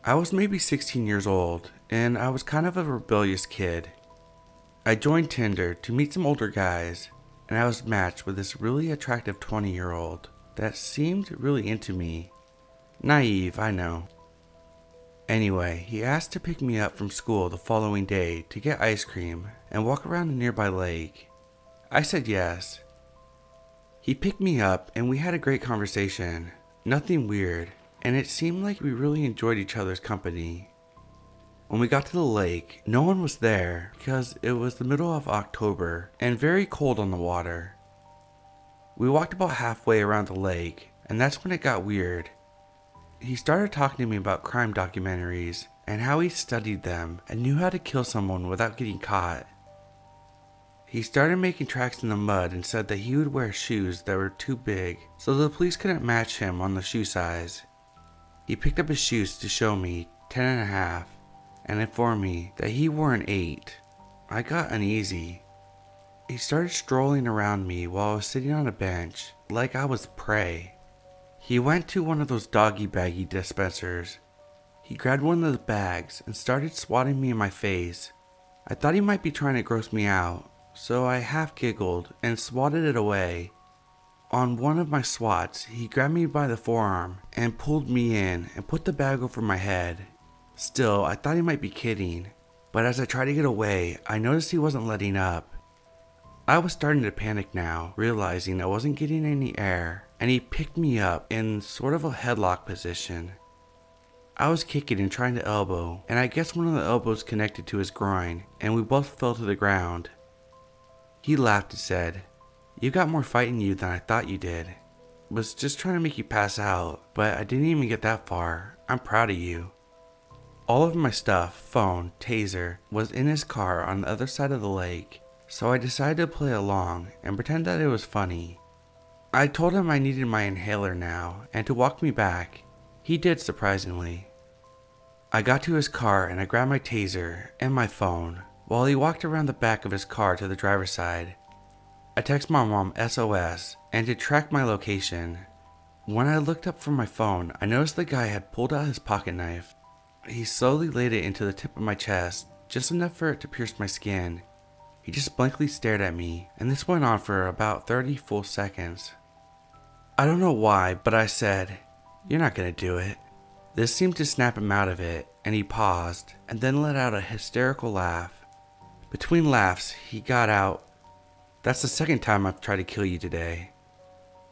I was maybe 16 years old, and I was kind of a rebellious kid. I joined Tinder to meet some older guys, and I was matched with this really attractive 20-year-old that seemed really into me. Naive, I know. Anyway, he asked to pick me up from school the following day to get ice cream and walk around a nearby lake. I said yes. He picked me up and we had a great conversation, nothing weird, and it seemed like we really enjoyed each other's company. When we got to the lake, no one was there because it was the middle of October and very cold on the water. We walked about halfway around the lake, and that's when it got weird. He started talking to me about crime documentaries and how he studied them and knew how to kill someone without getting caught. He started making tracks in the mud and said that he would wear shoes that were too big so the police couldn't match him on the shoe size. He picked up his shoes to show me 10.5 and informed me that he wore an 8. I got uneasy. He started strolling around me while I was sitting on a bench like I was prey. He went to one of those doggy baggy dispensers. He grabbed one of the bags and started swatting me in my face. I thought he might be trying to gross me out, so I half giggled and swatted it away. On one of my swats, he grabbed me by the forearm and pulled me in and put the bag over my head. Still, I thought he might be kidding, but as I tried to get away, I noticed he wasn't letting up. I was starting to panic now, realizing I wasn't getting any air, and he picked me up in sort of a headlock position. I was kicking and trying to elbow, and I guess one of the elbows connected to his groin, and we both fell to the ground. He laughed and said, "You got more fight in you than I thought you did. Was just trying to make you pass out, but I didn't even get that far. I'm proud of you." All of my stuff, phone, taser, was in his car on the other side of the lake, so I decided to play along and pretend that it was funny. I told him I needed my inhaler now and to walk me back. He did, surprisingly. I got to his car and I grabbed my taser and my phone while he walked around the back of his car to the driver's side. I texted my mom SOS and to track my location. When I looked up from my phone, I noticed the guy had pulled out his pocket knife. He slowly laid it into the tip of my chest, just enough for it to pierce my skin. He just blankly stared at me, and this went on for about 30 full seconds. I don't know why, but I said, "You're not gonna do it." This seemed to snap him out of it, and he paused, and then let out a hysterical laugh. Between laughs, he got out, "That's the second time I've tried to kill you today."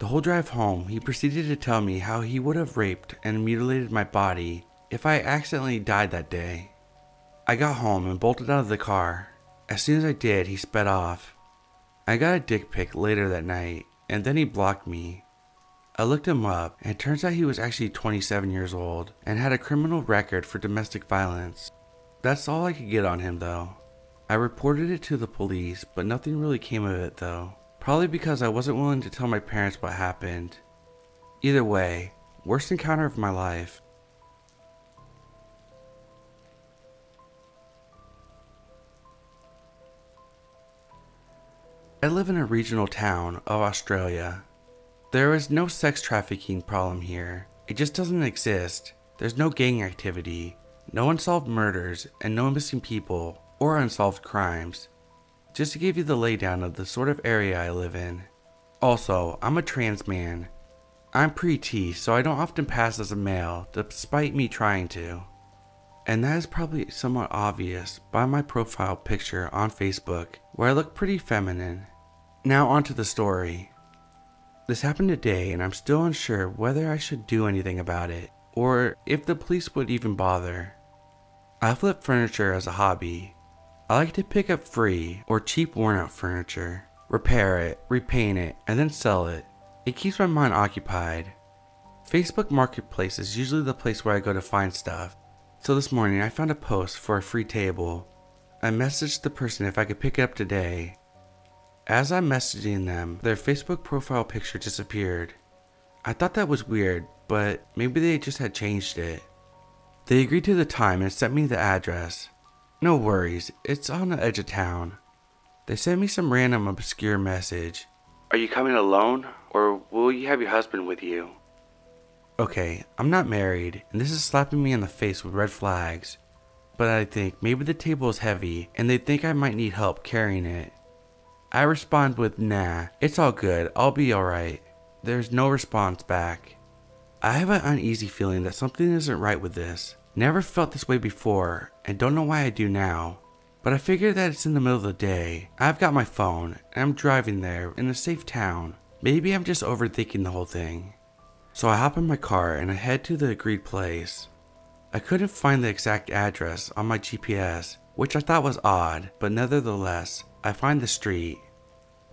The whole drive home, he proceeded to tell me how he would have raped and mutilated my body if I accidentally died that day. I got home and bolted out of the car. As soon as I did, he sped off. I got a dick pic later that night, and then he blocked me. I looked him up, and it turns out he was actually 27 years old and had a criminal record for domestic violence. That's all I could get on him though. I reported it to the police, but nothing really came of it though. Probably because I wasn't willing to tell my parents what happened. Either way, worst encounter of my life. I live in a regional town of Australia. There is no sex trafficking problem here. It just doesn't exist. There's no gang activity, no unsolved murders, and no missing people or unsolved crimes. Just to give you the laydown of the sort of area I live in. Also, I'm a trans man. I'm pre-T, so I don't often pass as a male, despite me trying to. And that is probably somewhat obvious by my profile picture on Facebook, where I look pretty feminine. Now onto the story. This happened today and I'm still unsure whether I should do anything about it, or if the police would even bother. I flip furniture as a hobby. I like to pick up free or cheap worn out furniture, repair it, repaint it, and then sell it. It keeps my mind occupied. Facebook Marketplace is usually the place where I go to find stuff. So this morning I found a post for a free table. I messaged the person if I could pick it up today. As I'm messaging them, their Facebook profile picture disappeared. I thought that was weird, but maybe they just had changed it. They agreed to the time and sent me the address. No worries, it's on the edge of town. They sent me some random obscure message. "Are you coming alone, or will you have your husband with you?" Okay, I'm not married, and this is slapping me in the face with red flags, but I think maybe the table is heavy and they think I might need help carrying it. I respond with, nah, it's all good, I'll be alright. There's no response back. I have an uneasy feeling that something isn't right with this. Never felt this way before, and don't know why I do now. But I figure that it's in the middle of the day. I've got my phone, and I'm driving there in a safe town. Maybe I'm just overthinking the whole thing. So I hop in my car and I head to the agreed place. I couldn't find the exact address on my GPS, which I thought was odd, but nevertheless, I find the street.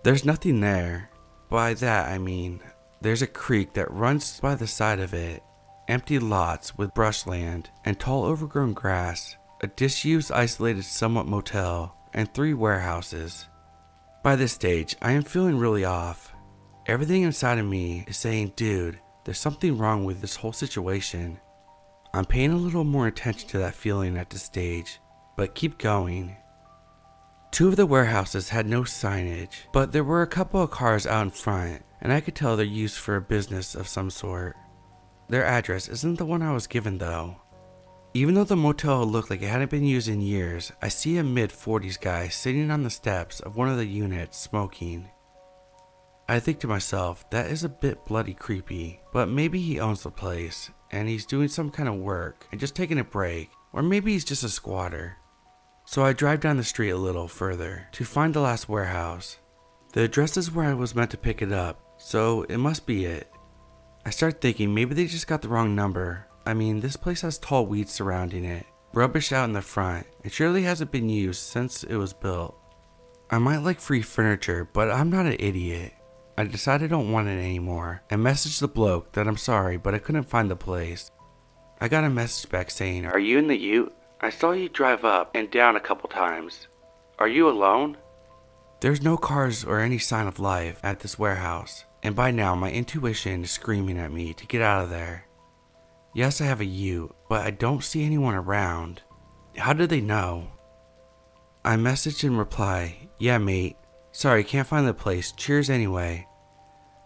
There's nothing there. By that I mean, there's a creek that runs by the side of it, empty lots with brushland and tall overgrown grass, a disused isolated somewhat motel, and 3 warehouses. By this stage, I am feeling really off. Everything inside of me is saying, dude, there's something wrong with this whole situation. I'm paying a little more attention to that feeling at this stage, but keep going. 2 of the warehouses had no signage, but there were a couple of cars out in front, and I could tell they're used for a business of some sort. Their address isn't the one I was given though. Even though the motel looked like it hadn't been used in years, I see a mid-40s guy sitting on the steps of one of the units smoking. I think to myself, that is a bit bloody creepy, but maybe he owns the place, and he's doing some kind of work and just taking a break, or maybe he's just a squatter. So I drive down the street a little further to find the last warehouse. The address is where I was meant to pick it up, so it must be it. I start thinking maybe they just got the wrong number. I mean, this place has tall weeds surrounding it, rubbish out in the front, and surely hasn't been used since it was built. I might like free furniture, but I'm not an idiot. I decide I don't want it anymore, and message the bloke that I'm sorry but I couldn't find the place. I got a message back saying, "Are you in the ute? I saw you drive up and down a couple times. Are you alone?" There's no cars or any sign of life at this warehouse, and by now my intuition is screaming at me to get out of there. Yes, I have a ute, but I don't see anyone around. How did they know? I messaged in reply, "Yeah mate, sorry can't find the place, cheers anyway."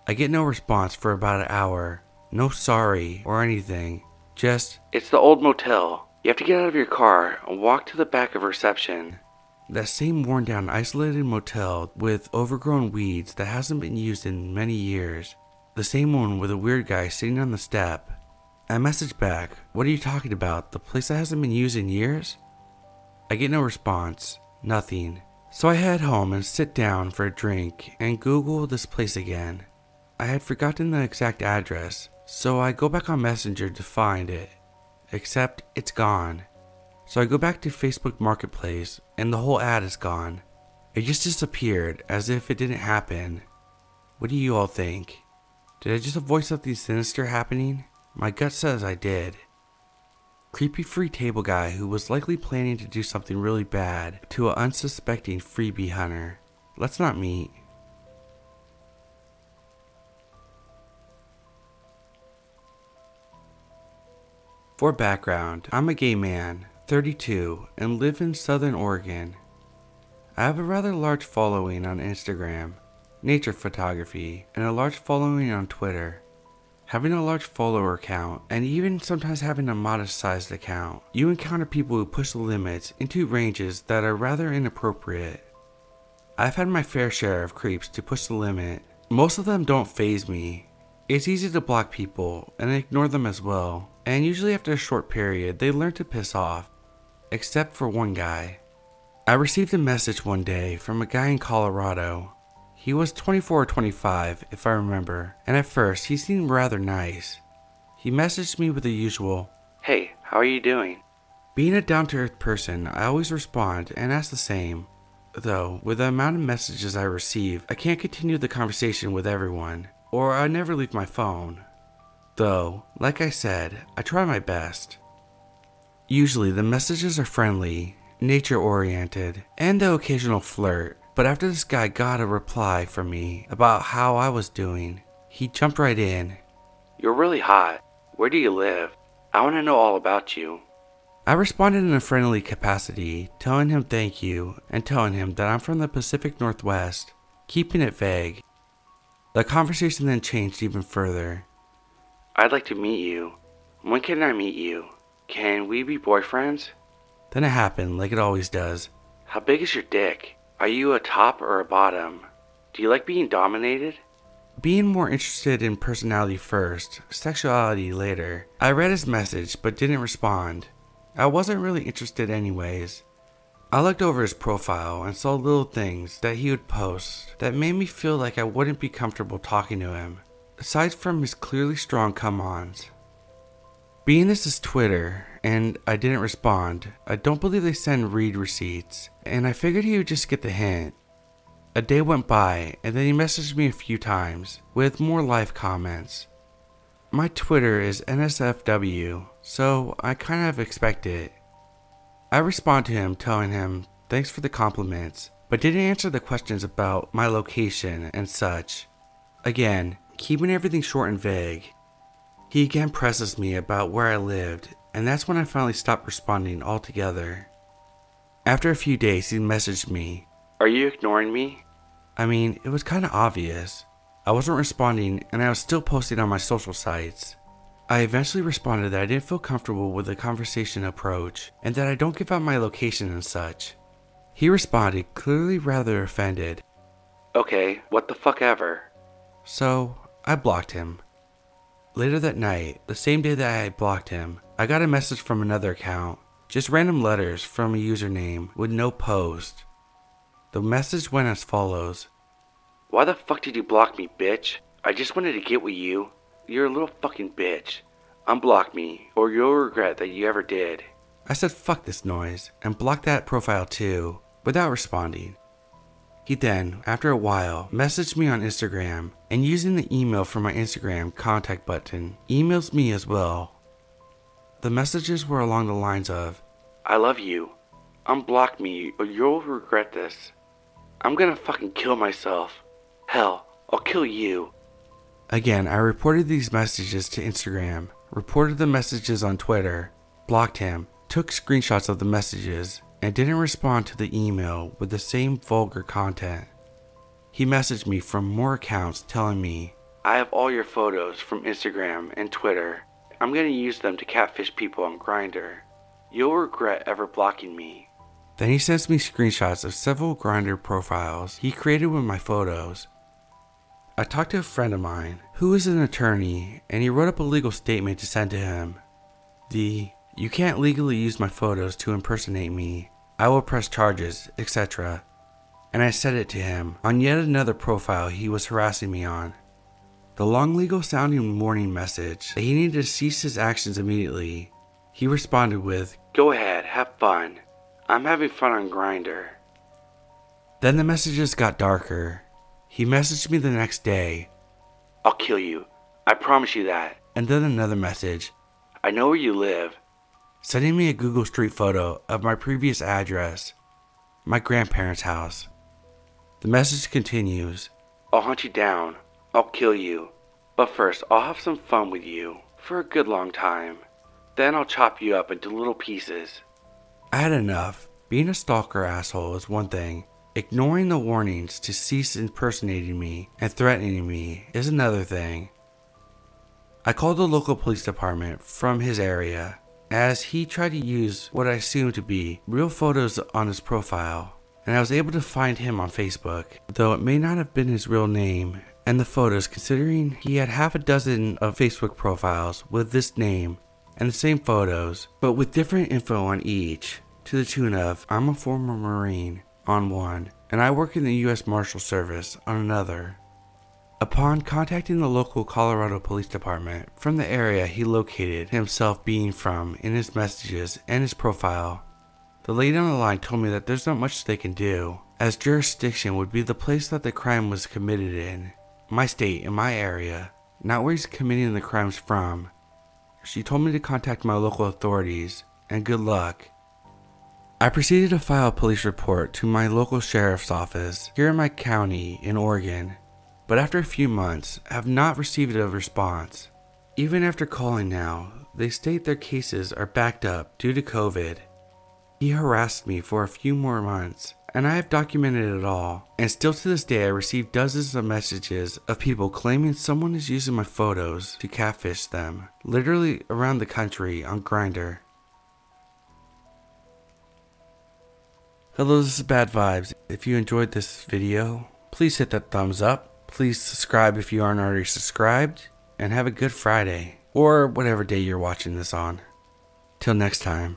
I get no response for about an hour, no sorry or anything, just, "It's the old motel, you have to get out of your car and walk to the back of reception." That same worn down isolated motel with overgrown weeds that hasn't been used in many years. The same one with a weird guy sitting on the step. I message back, "What are you talking about? The place that hasn't been used in years?" I get no response, nothing. So I head home and sit down for a drink and Google this place again. I had forgotten the exact address, so I go back on Messenger to find it. Except it's gone. So I go back to Facebook Marketplace and the whole ad is gone. It just disappeared as if it didn't happen. What do you all think? Did I just avoid something sinister happening? My gut says I did. Creepy free table guy who was likely planning to do something really bad to an unsuspecting freebie hunter. Let's not meet. For background, I'm a gay man, 32, and live in Southern Oregon. I have a rather large following on Instagram, nature photography, and a large following on Twitter. Having a large follower count, and even sometimes having a modest sized account, you encounter people who push the limits into ranges that are rather inappropriate. I've had my fair share of creeps to push the limit. Most of them don't faze me. It's easy to block people and ignore them as well, and usually after a short period they learn to piss off. Except for one guy. I received a message one day from a guy in Colorado. He was 24 or 25 if I remember, and at first he seemed rather nice. He messaged me with the usual, "Hey, how are you doing?" Being a down-to-earth person, I always respond and ask the same. Though, with the amount of messages I receive, I can't continue the conversation with everyone, or I never leave my phone. Though, like I said, I try my best. Usually the messages are friendly, nature-oriented, and the occasional flirt. But after this guy got a reply from me about how I was doing, he jumped right in. "You're really hot. Where do you live? I want to know all about you." I responded in a friendly capacity, telling him thank you and telling him that I'm from the Pacific Northwest, keeping it vague. The conversation then changed even further. I'd like to meet you. When can I meet you? Can we be boyfriends? Then it happened, like it always does. How big is your dick? Are you a top or a bottom? Do you like being dominated? Being more interested in personality first, sexuality later, I read his message but didn't respond. I wasn't really interested anyways. I looked over his profile and saw little things that he would post that made me feel like I wouldn't be comfortable talking to him, aside from his clearly strong come-ons. Being this is Twitter, and I didn't respond, I don't believe they send read receipts, and I figured he would just get the hint. A day went by, and then he messaged me a few times, with more live comments. My Twitter is NSFW, so I kind of expect it. I respond to him telling him thanks for the compliments, but didn't answer the questions about my location and such. Again, keeping everything short and vague. He again presses me about where I lived, and that's when I finally stopped responding altogether. After a few days, he messaged me, "Are you ignoring me?" I mean, it was kinda obvious. I wasn't responding and I was still posting on my social sites. I eventually responded that I didn't feel comfortable with the conversation approach and that I don't give out my location and such. He responded, clearly rather offended. "Okay, what the fuck ever." So, I blocked him. Later that night, the same day that I had blocked him, I got a message from another account, just random letters from a username with no post. The message went as follows. "Why the fuck did you block me, bitch? I just wanted to get with you. You're a little fucking bitch. Unblock me, or you'll regret that you ever did." I said fuck this noise, and blocked that profile too, without responding. He then, after a while, messaged me on Instagram, and using the email from my Instagram contact button, emails me as well. The messages were along the lines of, "I love you. Unblock me or you'll regret this. I'm gonna fucking kill myself. Hell, I'll kill you." Again, I reported these messages to Instagram, reported the messages on Twitter, blocked him, took screenshots of the messages, and didn't respond to the email with the same vulgar content. He messaged me from more accounts telling me, "I have all your photos from Instagram and Twitter. I'm gonna use them to catfish people on Grindr. You'll regret ever blocking me." Then he sends me screenshots of several Grindr profiles he created with my photos. I talked to a friend of mine who is an attorney, and he wrote up a legal statement to send to him. "You can't legally use my photos to impersonate me. I will press charges, etc." And I said it to him on yet another profile he was harassing me on. The long legal sounding warning message that he needed to cease his actions immediately. He responded with, "Go ahead, have fun. I'm having fun on Grindr." Then the messages got darker. He messaged me the next day, "I'll kill you. I promise you that." And then another message, "I know where you live," sending me a Google Street photo of my previous address, my grandparents' house. The message continues, "I'll hunt you down. I'll kill you. But first, I'll have some fun with you for a good long time. Then I'll chop you up into little pieces." I had enough. Being a stalker asshole is one thing. Ignoring the warnings to cease impersonating me and threatening me is another thing. I called the local police department from his area, as he tried to use what I assumed to be real photos on his profile, and I was able to find him on Facebook, though it may not have been his real name and the photos, considering he had half a dozen of Facebook profiles with this name and the same photos, but with different info on each, to the tune of "I'm a former Marine" on one, and "I work in the U.S. Marshal Service" on another. Upon contacting the local Colorado Police Department from the area he located himself being from in his messages and his profile, the lady on the line told me that there's not much they can do, as jurisdiction would be the place that the crime was committed in, my state and my area, not where he's committing the crimes from. She told me to contact my local authorities, and good luck. I proceeded to file a police report to my local sheriff's office here in my county in Oregon, but after a few months, have not received a response. Even after calling now, they state their cases are backed up due to COVID. He harassed me for a few more months and I have documented it all. And still to this day I receive dozens of messages of people claiming someone is using my photos to catfish them, literally around the country on Grindr. Hello, this is Bad Vibes. If you enjoyed this video, please hit that thumbs up. Please subscribe if you aren't already subscribed, and have a good Friday, or whatever day you're watching this on. Till next time.